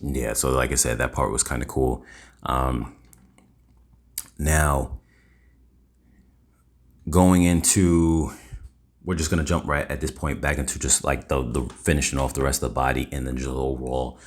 Yeah, so like I said, that part was kind of cool. Now, going into, we're just gonna jump right at this point back into just like the finishing off the rest of the body and then just overall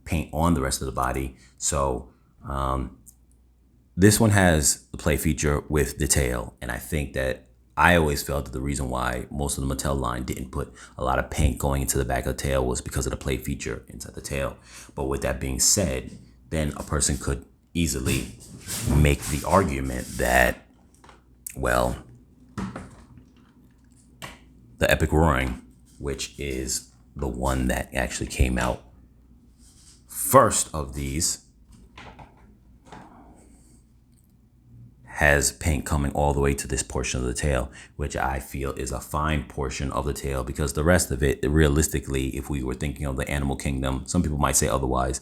paint on the rest of the body. So this one has the play feature with the tail, and I think that I always felt that the reason why most of the Mattel line didn't put a lot of paint going into the back of the tail was because of the play feature inside the tail. But with that being said, then a person could easily make the argument that, well, the Epic Roaring, which is the one that actually came out first of these, has paint coming all the way to this portion of the tail, which I feel is a fine portion of the tail, because the rest of it, realistically, if we were thinking of the animal kingdom, some people might say otherwise,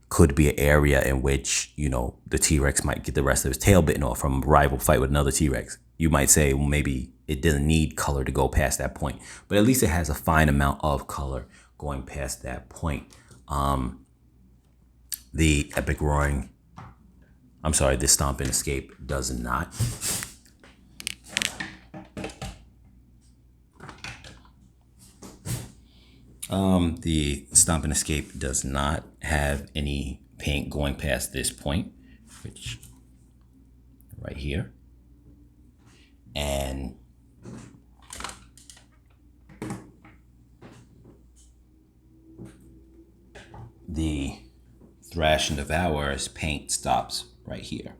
could be an area in which, you know, the T-Rex might get the rest of his tail bitten off from a rival fight with another T-Rex. You might say, well, maybe it doesn't need color to go past that point, but at least it has a fine amount of color going past that point. The Epic Roaring, I'm sorry, the Stomp and Escape does not. The Stomp and Escape does not have any paint going past this point, which right here. And the Thrash and Devour's paint stops right here.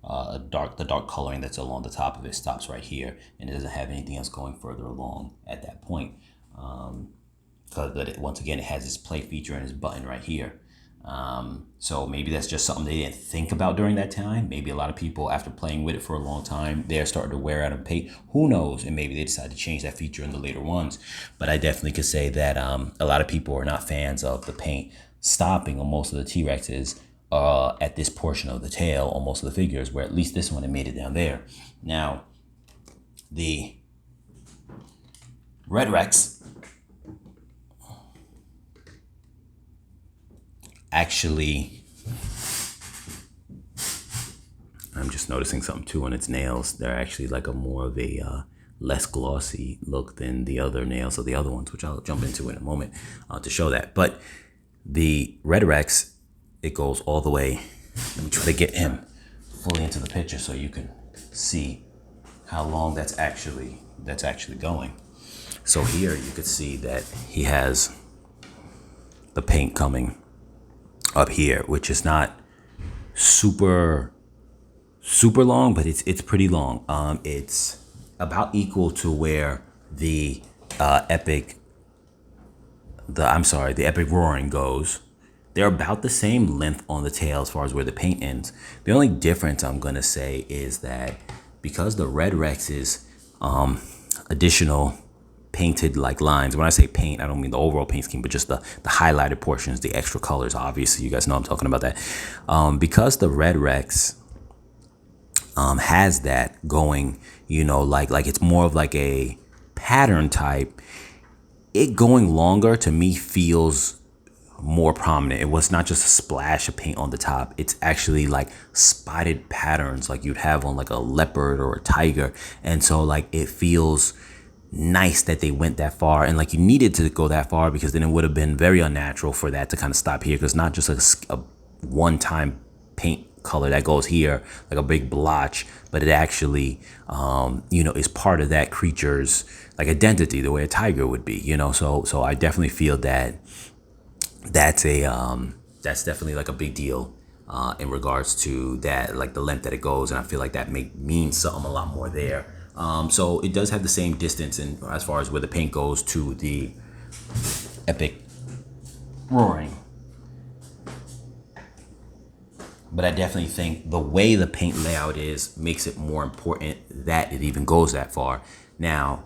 The dark coloring that's along the top of it stops right here, and it doesn't have anything else going further along at that point. Because once again, it has its play feature and its button right here. So maybe that's just something they didn't think about during that time. Maybe a lot of people, after playing with it for a long time, they're starting to wear out of paint. Who knows? And maybe they decide to change that feature in the later ones. But I definitely could say that a lot of people are not fans of the paint stopping on most of the T-Rexes at this portion of the tail on most of the figures, where at least this one, it made it down there. Now, the Red Rex actually, I'm just noticing something too on its nails. They're actually like a more of a less glossy look than the other nails of the other ones, which I'll jump into in a moment to show that. But the Red Rex, it goes all the way. Let me try to get him fully into the picture so you can see how long that's actually going. So here you could see that he has the paint coming up here, which is not super long, but it's pretty long. It's about equal to where the Epic Roaring goes. They're about the same length on the tail as far as where the paint ends. The only difference I'm gonna say is that because the Red Rex's additional painted like lines, when I say paint, I don't mean the overall paint scheme, but just the highlighted portions, the extra colors. Obviously, you guys know I'm talking about that. Because the Red Rex has that going, you know, like it's more of like a pattern type. It going longer to me feels more prominent. It was not just a splash of paint on the top. It's actually like spotted patterns like you'd have on like a leopard or a tiger. And so like it feels nice that they went that far, and like you needed to go that far, because then it would have been very unnatural for that to kind of stop here, because not just a one-time paint color that goes here like a big blotch, but it actually you know, is part of that creature's like identity, the way a tiger would be, you know. So I definitely feel that that's definitely like a big deal in regards to that, like the length that it goes, and I feel like that means something a lot more there. So it does have the same distance in as far as where the paint goes to the Epic Roaring. But I definitely think the way the paint layout is makes it more important that it even goes that far. Now,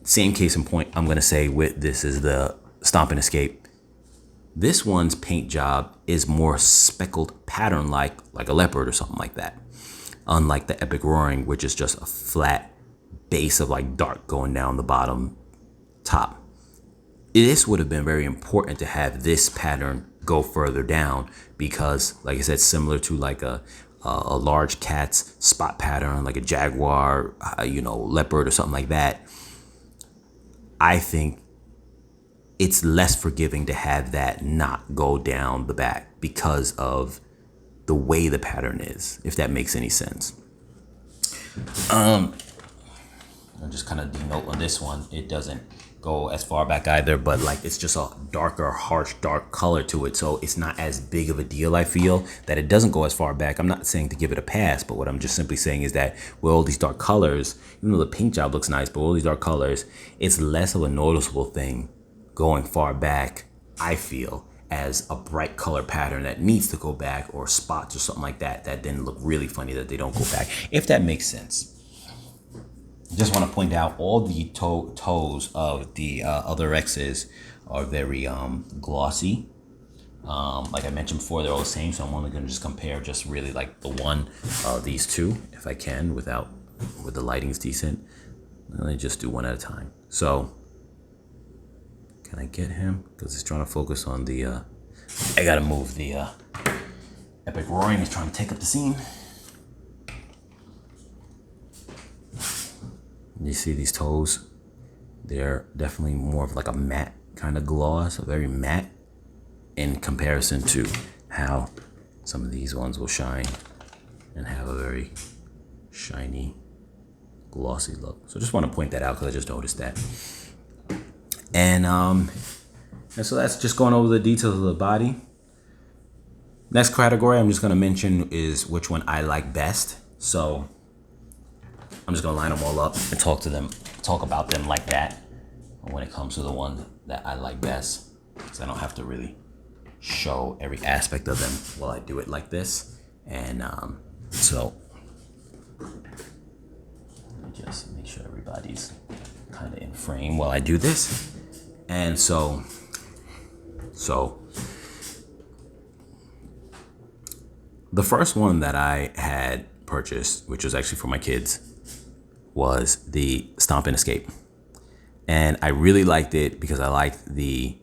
same case in point, I'm gonna say with this is the Stomp and Escape. This one's paint job is more speckled pattern like a leopard or something like that. Unlike the Epic Roaring, which is just a flat base of like dark going down the bottom top. This would have been very important to have this pattern go further down because, like I said, similar to like a large cat's spot pattern, like a jaguar, leopard or something like that, I think it's less forgiving to have that not go down the back because of the way the pattern is, if that makes any sense. I'll just kind of denote on this one. It doesn't go as far back either, but like it's just a darker, harsh, dark color to it. So it's not as big of a deal, I feel, that it doesn't go as far back. I'm not saying to give it a pass, but what I'm just simply saying is that with all these dark colors, even though the paint job looks nice, but all these dark colors, it's less of a noticeable thing going far back, I feel, as a bright color pattern that needs to go back, or spots or something like that that then look really funny that they don't go back, if that makes sense. Just want to point out all the toes of the other X's are very glossy. Like I mentioned before, they're all the same, so I'm only going to just compare just really like the one of these two, if I can, with the lighting's decent. Let me just do one at a time. So can I get him? Because he's trying to focus on the, I gotta move the Epic Roaring is trying to take up the scene. You see these toes? They're definitely more of like a matte kind of gloss, a very matte, in comparison to how some of these ones will shine and have a very shiny, glossy look. So just want to point that out because I just noticed that. And so that's just going over the details of the body. Next category I'm just going to mention is which one I like best. So I'm just going to line them all up and talk about them like that when it comes to the one that I like best, because I don't have to really show every aspect of them while I do it like this. And so let me just make sure everybody's kind of in frame while I do this. And so the first one that I had purchased, which was actually for my kids, was the Stomp and Escape. And I really liked it because I liked the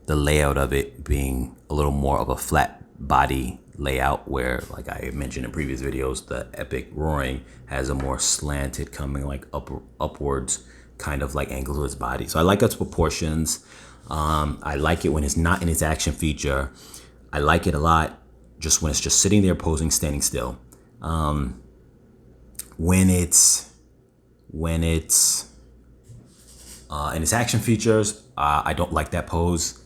layout of it being a little more of a flat body layout, where, like I mentioned in previous videos, the Epic Roaring has a more slanted, coming like upwards kind of like angle to its body. So I like its proportions. I like it when it's not in its action feature. I like it a lot just when it's just sitting there posing, standing still. When it's in its action features, I don't like that pose.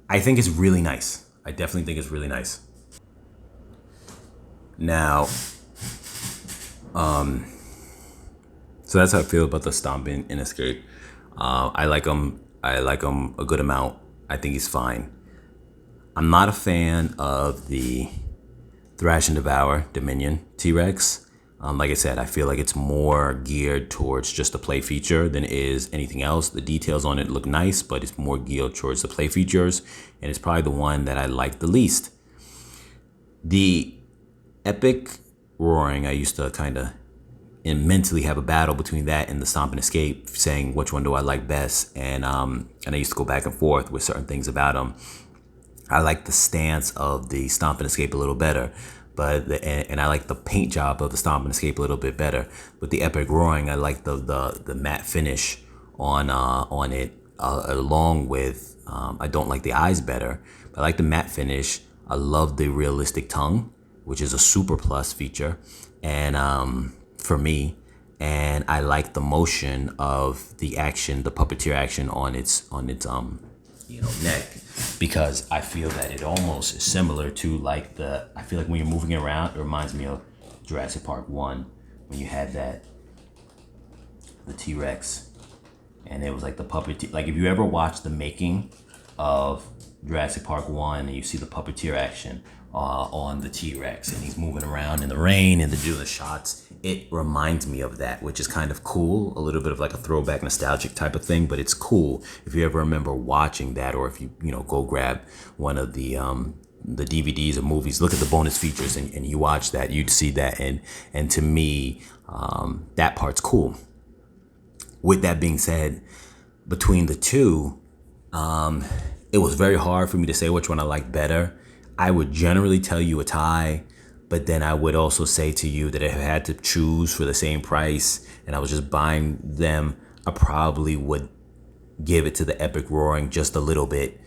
I think it's really nice. I definitely think it's really nice. Now, so that's how I feel about the Stomp and Escape. I like him. I like him a good amount. I think he's fine. I'm not a fan of the Thrash and Devour Dominion T-Rex. Like I said, I feel like it's more geared towards just a play feature than it is anything else. The details on it look nice, but it's more geared towards the play features, and it's probably the one that I like the least. The Epic Roaring, I used to kind of mentally have a battle between that and the Stomp and Escape, saying which one do I like best, and I used to go back and forth with certain things about them. I like the stance of the Stomp and Escape a little better, but and I like the paint job of the Stomp and Escape a little bit better. With the Epic Roaring, I like the matte finish on it, along with I don't like the eyes better, but I like the matte finish. I love the realistic tongue, which is a super plus feature, and for me, and I like the motion of the action, the puppeteer action on its neck, because I feel that it almost is similar to like I feel like when you're moving around, it reminds me of Jurassic Park 1, when you had the T-Rex, and it was like the puppeteer. Like if you ever watch the making of Jurassic Park 1 and you see the puppeteer action on the T-Rex, and he's moving around in the rain and doing the shots, it reminds me of that, which is kind of cool, a little bit of like a throwback nostalgic type of thing, but it's cool if you ever remember watching that, or if you go grab one of the DVDs or movies, look at the bonus features and you watch that, you'd see that, and to me, that part's cool. With that being said, between the two, it was very hard for me to say which one I like better. I would generally tell you a tie, but then I would also say to you that if I had to choose for the same price and I was just buying them, I probably would give it to the Epic Roaring just a little bit.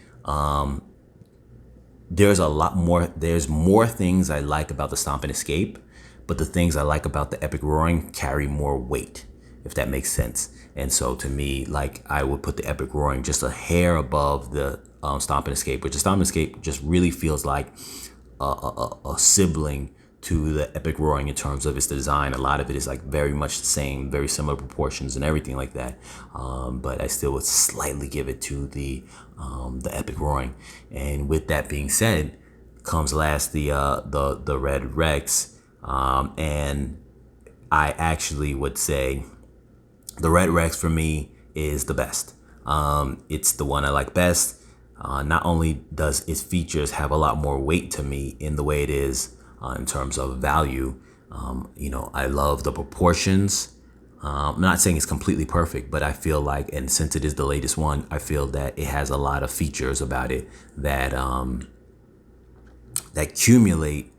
There's more things I like about the Stomp and Escape, but the things I like about the Epic Roaring carry more weight, if that makes sense. And so to me, like, I would put the Epic Roaring just a hair above the Stomp and Escape, which the Stomp and Escape just really feels like a sibling to the Epic Roaring in terms of its design. A lot of it is like very much the same, very similar proportions and everything like that. But I still would slightly give it to the Epic Roaring. And with that being said, comes last the Red Rex, and I actually would say the Red Rex for me is the best. It's the one I like best. Not only does its features have a lot more weight to me in the way it is in terms of value, I love the proportions. I'm not saying it's completely perfect, but I feel like, and since it is the latest one, I feel that it has a lot of features about it that that accumulate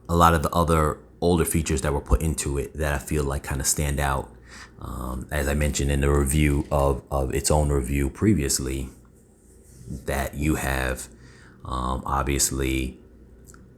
a lot of the other older features that were put into it that I feel like kind of stand out. As I mentioned in the review of its own review previously, that you have obviously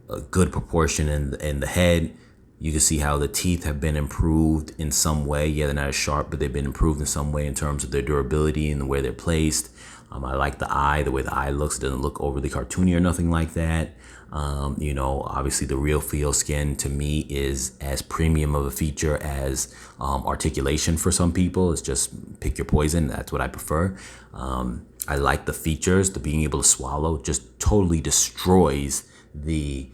a good proportion in the head. You can see how the teeth have been improved in some way. Yeah, they're not as sharp, but they've been improved in some way in terms of their durability and the way they're placed. I like the way the eye looks. It doesn't look overly cartoony or nothing like that. Obviously the real feel skin to me is as premium of a feature as articulation for some people. It's just pick your poison. That's what I prefer. I like the features. The being able to swallow just totally destroys the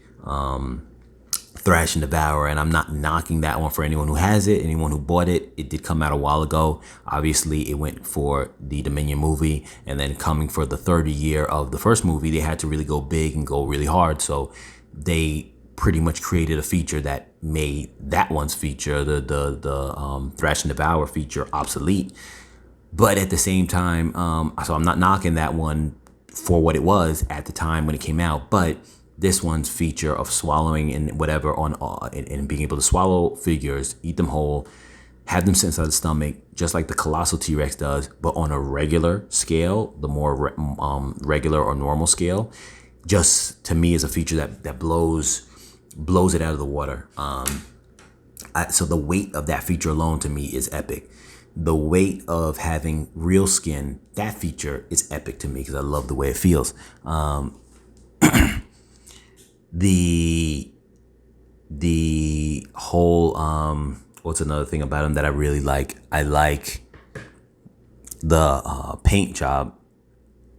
Thrash and Devour, and I'm not knocking that one for anyone who has it, anyone who bought it. It did come out a while ago. Obviously, it went for the Dominion movie, and then coming for the 30 year of the first movie, they had to really go big and go really hard. So they pretty much created a feature that made that one's feature, the Thrash and Devour feature, obsolete. But at the same time, so I'm not knocking that one for what it was at the time when it came out, but this one's feature of swallowing and whatever and being able to swallow figures, eat them whole, have them sit inside the stomach, just like the colossal T-Rex does, but on a regular scale, the more regular or normal scale, just to me is a feature that blows it out of the water. So the weight of that feature alone to me is epic. The weight of having real skin, that feature is epic to me because I love the way it feels. The whole what's another thing about them that I really like? I like the paint job,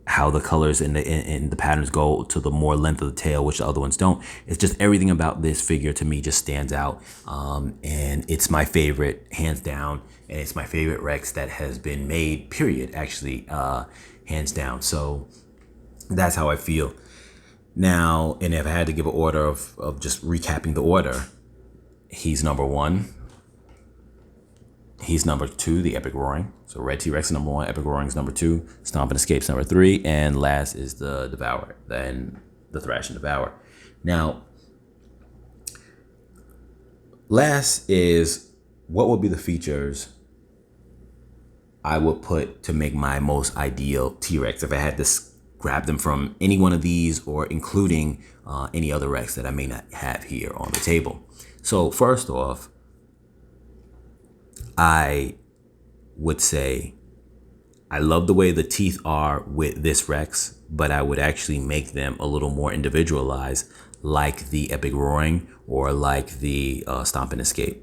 how the colors and the patterns go to the more length of the tail, which the other ones don't. It's just everything about this figure to me just stands out, and it's my favorite hands down, and it's my favorite Rex that has been made, period, actually, hands down. So that's how I feel. Now, and if I had to give an order of just recapping the order, he's number one. He's number two, the Epic Roaring. So Red T-Rex is number one, Epic Roaring is number two, Stomp and Escape's number three, and last is the Devour, then the Thrash and Devour. Now, last is what would be the features I would put to make my most ideal T-Rex if I had to grab them from any one of these or including any other Rex that I may not have here on the table. So first off, I would say I love the way the teeth are with this Rex, but I would actually make them a little more individualized, like the Epic Roaring or like the Stomp and Escape.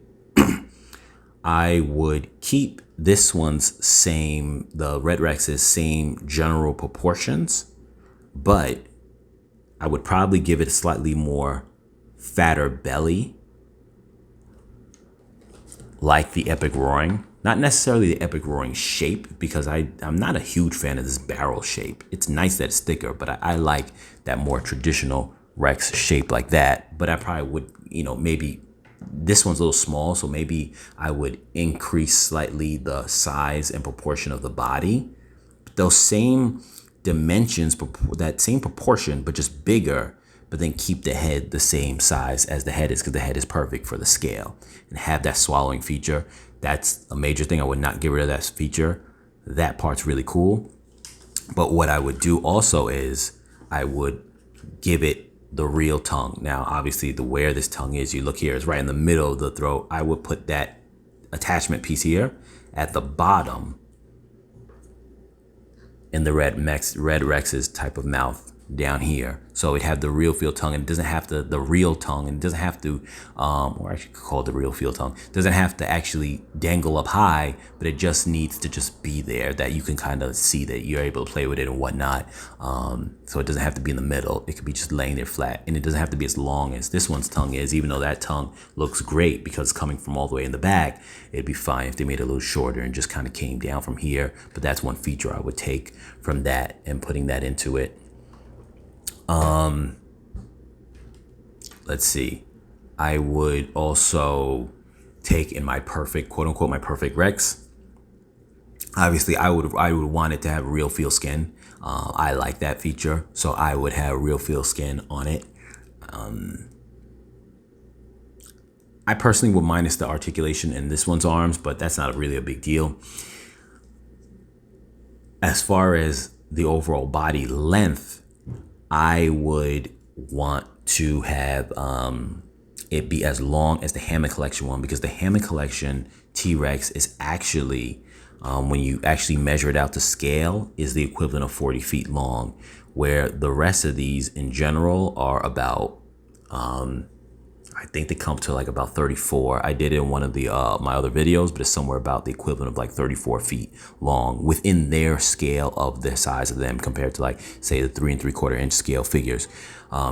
I would keep this one's same, the Red Rex's same general proportions, but I would probably give it a slightly more fatter belly, like the Epic Roaring. Not necessarily the Epic Roaring shape, because I'm not a huge fan of this barrel shape. It's nice that it's thicker, but I like that more traditional Rex shape like that. But I probably would, maybe this one's a little small, so maybe I would increase slightly the size and proportion of the body. Those same dimensions, that same proportion, but just bigger, but then keep the head the same size as the head is, because the head is perfect for the scale, and have that swallowing feature. That's a major thing. I would not get rid of that feature. That part's really cool. But what I would do also is I would give it the real tongue. Now, obviously, where this tongue is, you look here, is right in the middle of the throat. I would put that attachment piece here at the bottom in the Red Rex's type of mouth down here. So it had the real feel tongue, and it doesn't have the real tongue, and it doesn't have to, or I should call it the real feel tongue. It doesn't have to actually dangle up high, but it just needs to just be there, that you can kind of see that you're able to play with it and whatnot. So it doesn't have to be in the middle. It could be just laying there flat, and it doesn't have to be as long as this one's tongue is, even though that tongue looks great because coming from all the way in the back, it'd be fine if they made it a little shorter and just kind of came down from here. But that's one feature I would take from that and putting that into it. Let's see. I would also take in my perfect, quote unquote, my perfect Rex. Obviously, I would want it to have real feel skin. I like that feature, so I would have real feel skin on it. I personally would minus the articulation in this one's arms, but that's not really a big deal. As far as the overall body length, I would want to have it be as long as the Hammond Collection one, because the Hammond Collection T-Rex is actually, when you actually measure it out to scale, is the equivalent of 40 feet long, where the rest of these in general are about, I think they come to like about 34. I did it in one of the my other videos, but it's somewhere about the equivalent of like 34 feet long within their scale of the size of them, compared to like, say, the 3 3/4 inch scale figures.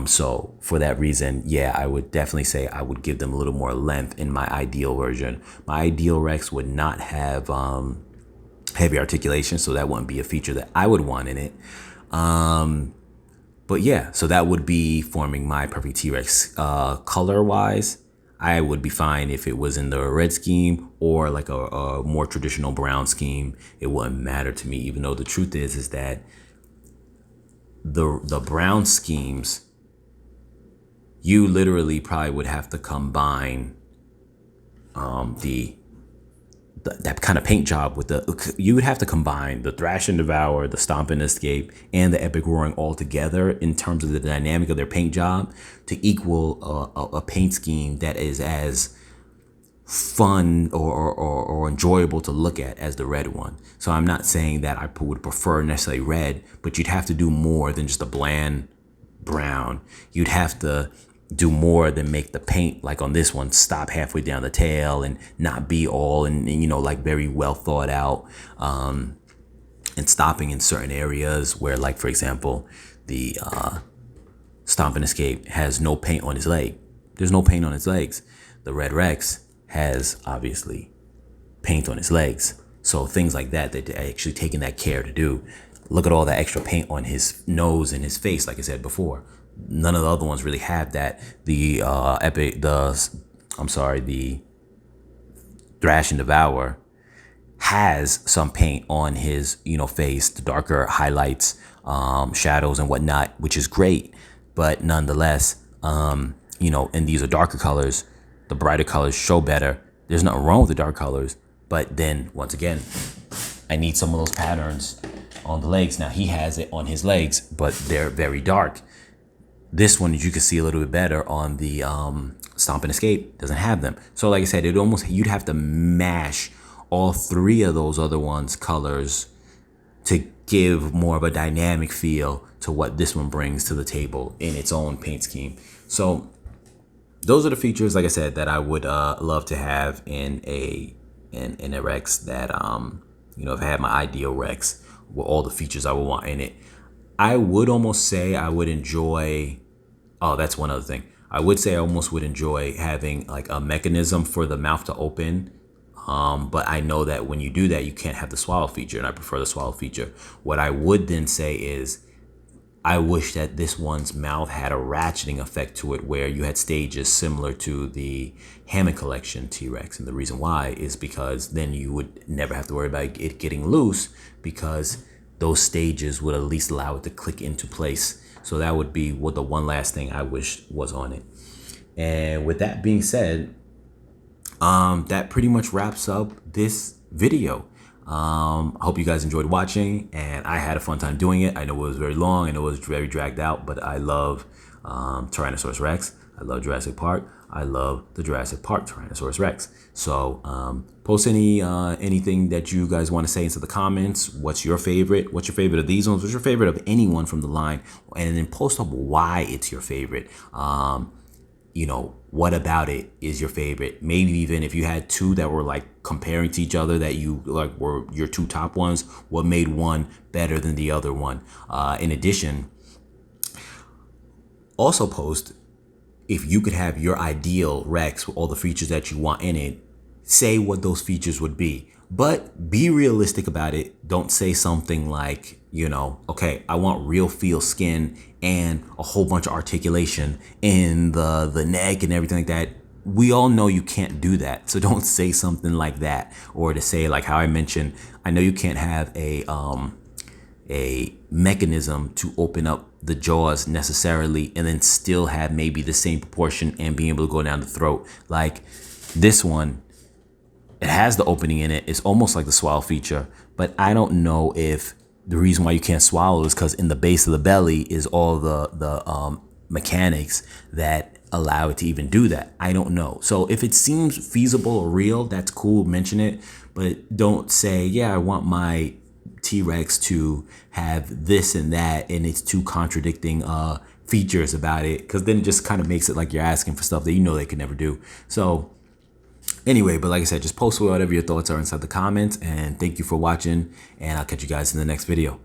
So for that reason, yeah, I would definitely say I would give them a little more length in my ideal version. My ideal Rex would not have heavy articulation, so that wouldn't be a feature that I would want in it. But yeah, so that would be forming my perfect T-Rex. Color wise, I would be fine if it was in the red scheme or like a more traditional brown scheme. It wouldn't matter to me, even though the truth is that the brown schemes, you literally probably would have to combine that kind of paint job with you would have to combine the Thrash and Devour, the Stomp and Escape, and the Epic Roaring all together in terms of the dynamic of their paint job to equal a paint scheme that is as fun or enjoyable to look at as the red one. So I'm not saying that I would prefer necessarily red, but you'd have to do more than just a bland brown. You'd have to do more than make the paint, like on this one, stop halfway down the tail and not be all and you know, like very well thought out, and stopping in certain areas where, like, for example, the Stomp and Escape has no paint on his leg. There's no paint on his legs. The Red Rex has obviously paint on his legs. So things like that they're actually taking that care to do. Look at all that extra paint on his nose and his face, like I said before. None of the other ones really have that. The Thrash and Devour has some paint on his, face, the darker highlights, shadows and whatnot, which is great. But nonetheless, and these are darker colors. The brighter colors show better. There's nothing wrong with the dark colors. But then once again, I need some of those patterns on the legs. Now he has it on his legs, but they're very dark. This one, you can see a little bit better on the Stomp and Escape. Doesn't have them. So like I said, you'd have to mash all three of those other ones' colors to give more of a dynamic feel to what this one brings to the table in its own paint scheme. So those are the features, like I said, that I would love to have in a Rex that, if I had my ideal Rex with all the features I would want in it. I would almost say I would enjoy, that's one other thing. I would say I almost would enjoy having like a mechanism for the mouth to open. But I know that when you do that, you can't have the swallow feature, and I prefer the swallow feature. What I would then say is I wish that this one's mouth had a ratcheting effect to it where you had stages similar to the Hammond Collection T-Rex. And the reason why is because then you would never have to worry about it getting loose, because those stages would at least allow it to click into place. So that would be what the one last thing I wish was on it. And with that being said, that pretty much wraps up this video. I hope you guys enjoyed watching, and I had a fun time doing it. I know it was very long, I know it was very dragged out, but I love Tyrannosaurus Rex. I love Jurassic Park. I love the Jurassic Park Tyrannosaurus Rex. So post anything that you guys want to say into the comments. What's your favorite? What's your favorite of these ones? What's your favorite of anyone from the line? And then post up why it's your favorite. You know, what about it is your favorite? Maybe even if you had two that were like comparing to each other, that you like were your two top ones, what made one better than the other one? In addition, also post if you could have your ideal Rex with all the features that you want in it, say what those features would be. But be realistic about it. Don't say something like, you know, okay, I want real feel skin and a whole bunch of articulation in the neck and everything like that. We all know you can't do that. So don't say something like that. Or to say, like how I mentioned, I know you can't have a mechanism to open up the jaws necessarily and then still have maybe the same proportion and being able to go down the throat. Like this one, it has the opening in it. It's almost like the swallow feature, but I don't know if the reason why you can't swallow is because in the base of the belly is all the mechanics that allow it to even do that. I don't know. So if it seems feasible or real, that's cool, mention it, but don't say, yeah, I want my T-Rex to have this and that, and it's two contradicting features about it, because then it just kind of makes it like you're asking for stuff that you know they could never do. So anyway, but like I said, just post whatever your thoughts are inside the comments, and thank you for watching, and I'll catch you guys in the next video.